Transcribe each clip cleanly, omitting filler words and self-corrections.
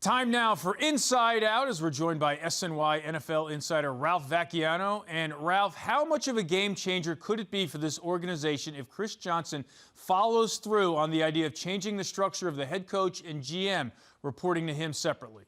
Time now for Inside Out as we're joined by SNY NFL insider Ralph Vacchiano. And Ralph, how much of a game changer could it be for this organization if Chris Johnson follows through on the idea of changing the structure of the head coach and GM, reporting to him separately?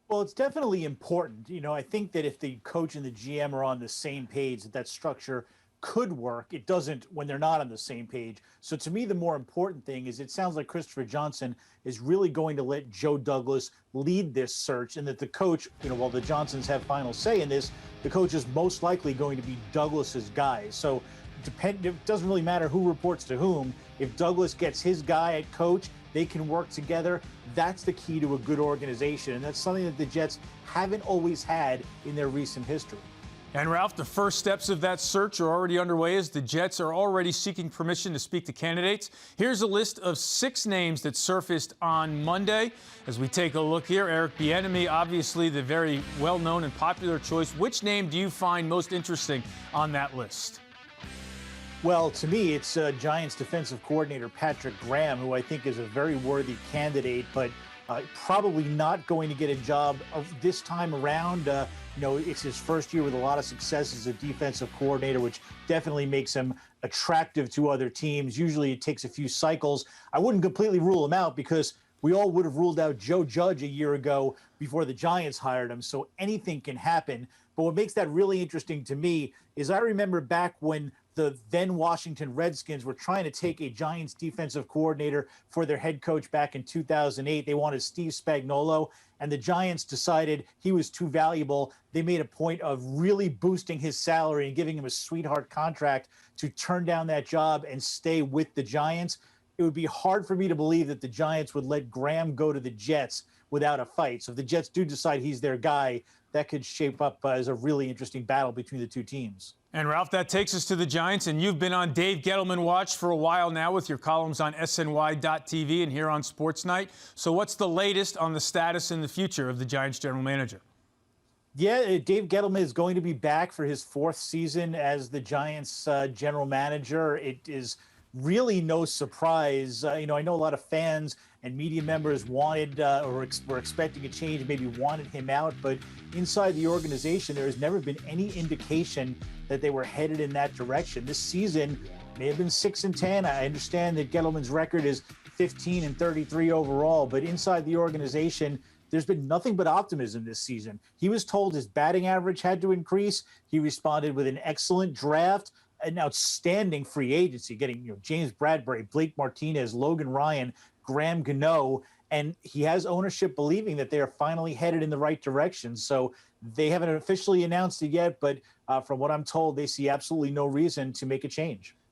Well, it's definitely important. I think that if the coach and the GM are on the same page, that structure could work. It doesn't when they're not on the same page. So to me, the more important thing is it sounds like Christopher Johnson is really going to let Joe Douglas lead this search, and that the coach, while the Johnsons have final say in this, the coach is most likely going to be Douglas's guy. So it doesn't really matter who reports to whom. If Douglas gets his guy at coach, they can work together. That's the key to a good organization, and that's something that the Jets haven't always had in their recent history. And Ralph, the first steps of that search are already underway as the Jets are already seeking permission to speak to candidates. Here's a list of 6 names that surfaced on Monday. As we take a look here, Eric Bieniemy, obviously the very well-known and popular choice. Which name do you find most interesting on that list? Well, to me, it's Giants defensive coordinator Patrick Graham, who I think is a very worthy candidate, but probably not going to get a job this time around. It's his first year with a lot of success as a defensive coordinator, which definitely makes him attractive to other teams. Usually it takes a few cycles. I wouldn't completely rule him out because we all would have ruled out Joe Judge a year ago before the Giants hired him. So anything can happen. But what makes that really interesting to me is I remember back when the then Washington Redskins were trying to take a Giants defensive coordinator for their head coach back in 2008. They wanted Steve Spagnuolo, and the Giants decided he was too valuable. They made a point of really boosting his salary and giving him a sweetheart contract to turn down that job and stay with the Giants. It would be hard for me to believe that the Giants would let Graham go to the Jets without a fight. So if the Jets do decide he's their guy, that could shape up as a really interesting battle between the two teams. And Ralph, that takes us to the Giants, and you've been on Dave Gettleman watch for a while now with your columns on SNY.TV and here on Sports Night. So what's the latest on the status and the future of the Giants general manager? Yeah, Dave Gettleman is going to be back for his 4th season as the Giants general manager. It is really no surprise. I know a lot of fans and media members wanted or were expecting a change, maybe wanted him out, but inside the organization, there has never been any indication that they were headed in that direction. This season may have been 6-10. I understand that Gettleman's record is 15-33 overall, but inside the organization, there's been nothing but optimism this season. He was told his batting average had to increase. He responded with an excellent draft, an outstanding free agency, getting James Bradbury, Blake Martinez, Logan Ryan, Graham Gano, and he has ownership believing that they are finally headed in the right direction. So they haven't officially announced it yet, but from what I'm told, they see absolutely no reason to make a change.